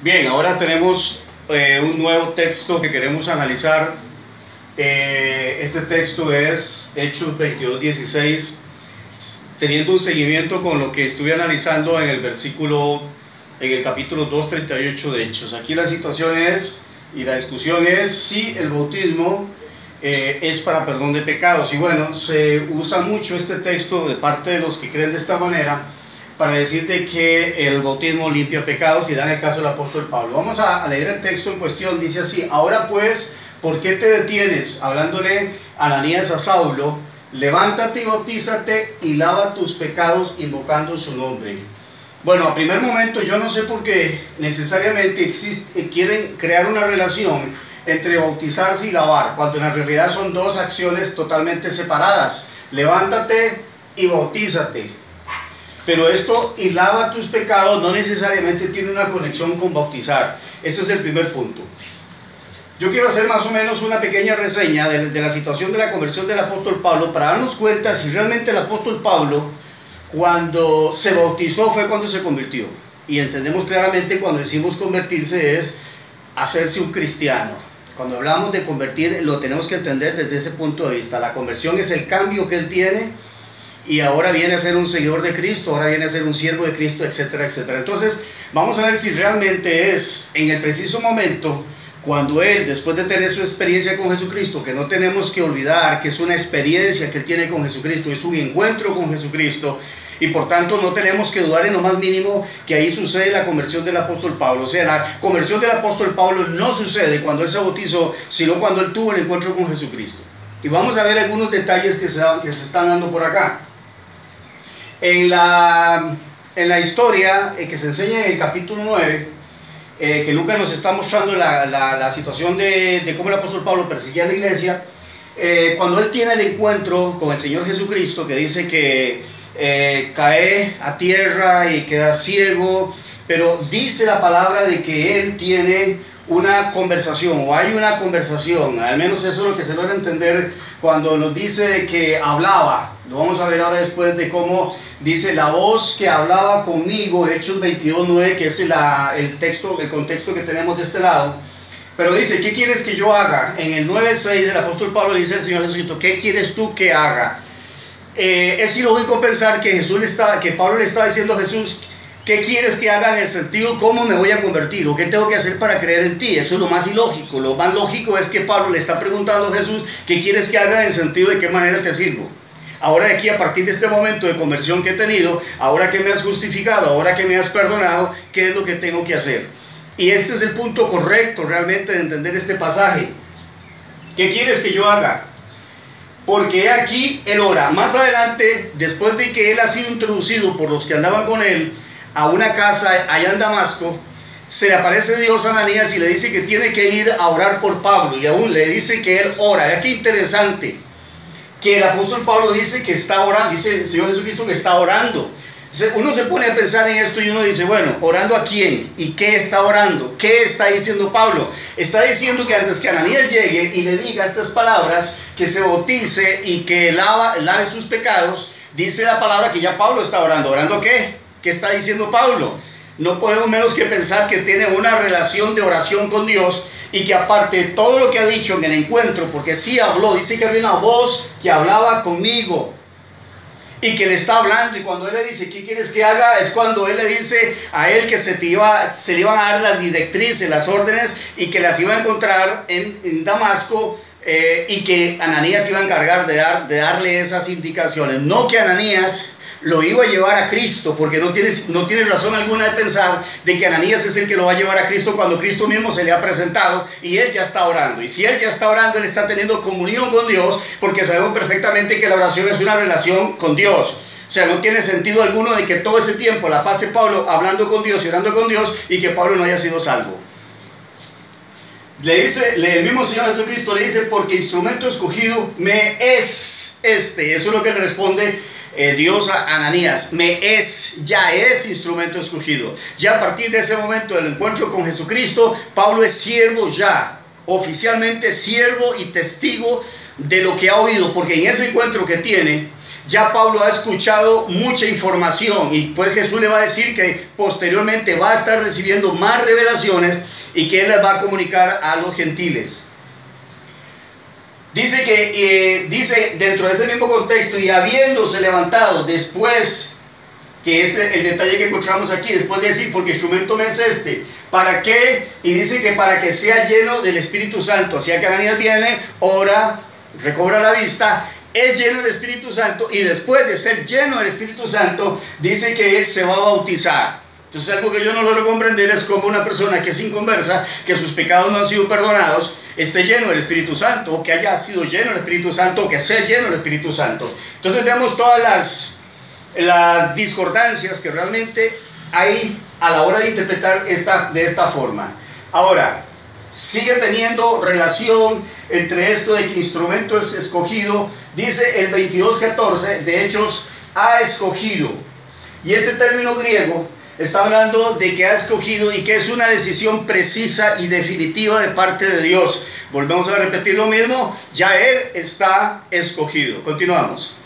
Bien, ahora tenemos un nuevo texto que queremos analizar. Este texto es Hechos 22:16, teniendo un seguimiento con lo que estuve analizando en el capítulo 2:38 de Hechos. Aquí la situación es, y la discusión es, si el bautismo es para perdón de pecados. Y bueno, se usa mucho este texto de parte de los que creen de esta manera para decirte que el bautismo limpia pecados, y dan el caso del apóstol Pablo. Vamos a leer el texto en cuestión. Dice así: ahora pues, ¿por qué te detienes? Hablándole Ananías a Saulo: levántate y bautízate y lava tus pecados invocando su nombre. Bueno, a primer momento yo no sé por qué necesariamente quieren crear una relación entre bautizarse y lavar, cuando en la realidad son dos acciones totalmente separadas. Levántate y bautízate. Pero esto y lava tus pecados no necesariamente tiene una conexión con bautizar. Ese es el primer punto. Yo quiero hacer más o menos una pequeña reseña de la situación de la conversión del apóstol Pablo, para darnos cuenta si realmente el apóstol Pablo, cuando se bautizó, fue cuando se convirtió. Y entendemos claramente cuando decimos convertirse es hacerse un cristiano. Cuando hablamos de convertir, lo tenemos que entender desde ese punto de vista. La conversión es el cambio que él tiene, y ahora viene a ser un seguidor de Cristo, ahora viene a ser un siervo de Cristo, etcétera, etcétera. Entonces, vamos a ver si realmente es en el preciso momento cuando él, después de tener su experiencia con Jesucristo, que no tenemos que olvidar que es una experiencia que él tiene con Jesucristo, es un encuentro con Jesucristo, y por tanto no tenemos que dudar en lo más mínimo que ahí sucede la conversión del apóstol Pablo. O sea, la conversión del apóstol Pablo no sucede cuando él se bautizó, sino cuando él tuvo el encuentro con Jesucristo. Y vamos a ver algunos detalles que se están dando por acá. En la historia que se enseña en el capítulo 9, que Lucas nos está mostrando la situación de cómo el apóstol Pablo perseguía a la iglesia, cuando él tiene el encuentro con el Señor Jesucristo, que dice que cae a tierra y queda ciego, pero dice la palabra de que él tiene una conversación, o hay una conversación, al menos eso es lo que se logra entender cuando nos dice que hablaba. Lo vamos a ver ahora después de cómo dice la voz que hablaba conmigo, Hechos 22:9, que es el contexto que tenemos de este lado. Pero dice: ¿qué quieres que yo haga? En el 9:6 el apóstol Pablo le dice al Señor Jesucristo: ¿qué quieres tú que haga? Es ilógico pensar que Pablo le estaba diciendo a Jesús: ¿qué quieres que haga? En el sentido, ¿cómo me voy a convertir? ¿O qué tengo que hacer para creer en ti? Eso es lo más ilógico. Lo más lógico es que Pablo le está preguntando a Jesús: ¿qué quieres que haga? En el sentido de qué manera te sirvo. Ahora de aquí, a partir de este momento de conversión que he tenido, ahora que me has justificado, ahora que me has perdonado, ¿qué es lo que tengo que hacer? Y este es el punto correcto realmente de entender este pasaje. ¿Qué quieres que yo haga? Porque aquí él ora. Más adelante, después de que él ha sido introducido por los que andaban con él a una casa allá en Damasco, se le aparece Dios a Ananías y le dice que tiene que ir a orar por Pablo, y aún le dice que él ora. Qué interesante que el apóstol Pablo dice que está orando, dice el Señor Jesucristo que está orando. Uno se pone a pensar en esto y uno dice: bueno, ¿orando a quién? ¿Y qué está orando? ¿Qué está diciendo Pablo? Está diciendo que antes que Ananías llegue y le diga estas palabras, que se bautice y que lave sus pecados, dice la palabra que ya Pablo está orando. ¿Orando a qué? ¿Qué está diciendo Pablo? No podemos menos que pensar que tiene una relación de oración con Dios, y que aparte de todo lo que ha dicho en el encuentro, porque sí habló, dice que había una voz que hablaba conmigo y que le está hablando, y cuando él le dice: ¿qué quieres que haga? Es cuando él le dice a él que se le iban a dar las directrices, las órdenes, y que las iba a encontrar en Damasco, y que Ananías iba a encargar de darle esas indicaciones. No que Ananías lo iba a llevar a Cristo, porque no tiene razón alguna de pensar de que Ananías es el que lo va a llevar a Cristo, cuando Cristo mismo se le ha presentado y él ya está orando. Y si él ya está orando, él está teniendo comunión con Dios, porque sabemos perfectamente que la oración es una relación con Dios. O sea, no tiene sentido alguno de que todo ese tiempo la pase Pablo hablando con Dios y orando con Dios, y que Pablo no haya sido salvo. El mismo Señor Jesucristo le dice: porque instrumento escogido me es este. Eso es lo que le responde Dios a Ananías: ya es instrumento escogido. Ya a partir de ese momento del encuentro con Jesucristo, Pablo es siervo ya, oficialmente siervo y testigo de lo que ha oído, porque en ese encuentro que tiene ya Pablo ha escuchado mucha información y pues Jesús le va a decir que posteriormente va a estar recibiendo más revelaciones y que él las va a comunicar a los gentiles. Dice que dice dentro de ese mismo contexto, y habiéndose levantado después, que es el detalle que encontramos aquí, después de decir, porque instrumento me es este, ¿para qué? Y dice que para que sea lleno del Espíritu Santo. Así que Ananías viene, ora, recobra la vista, es lleno del Espíritu Santo, y después de ser lleno del Espíritu Santo, dice que él se va a bautizar. Entonces algo que yo no logro comprender es como una persona que es inconversa, que sus pecados no han sido perdonados, esté lleno del Espíritu Santo, o que haya sido lleno del Espíritu Santo, o que sea lleno del Espíritu Santo. Entonces vemos todas las discordancias que realmente hay a la hora de interpretar de esta forma. Ahora, sigue teniendo relación entre esto de que instrumento es escogido. Dice el 22:14 de Hechos, ha escogido. Y este término griego está hablando de que ha escogido y que es una decisión precisa y definitiva de parte de Dios. Volvemos a repetir lo mismo, ya Él está escogido. Continuamos.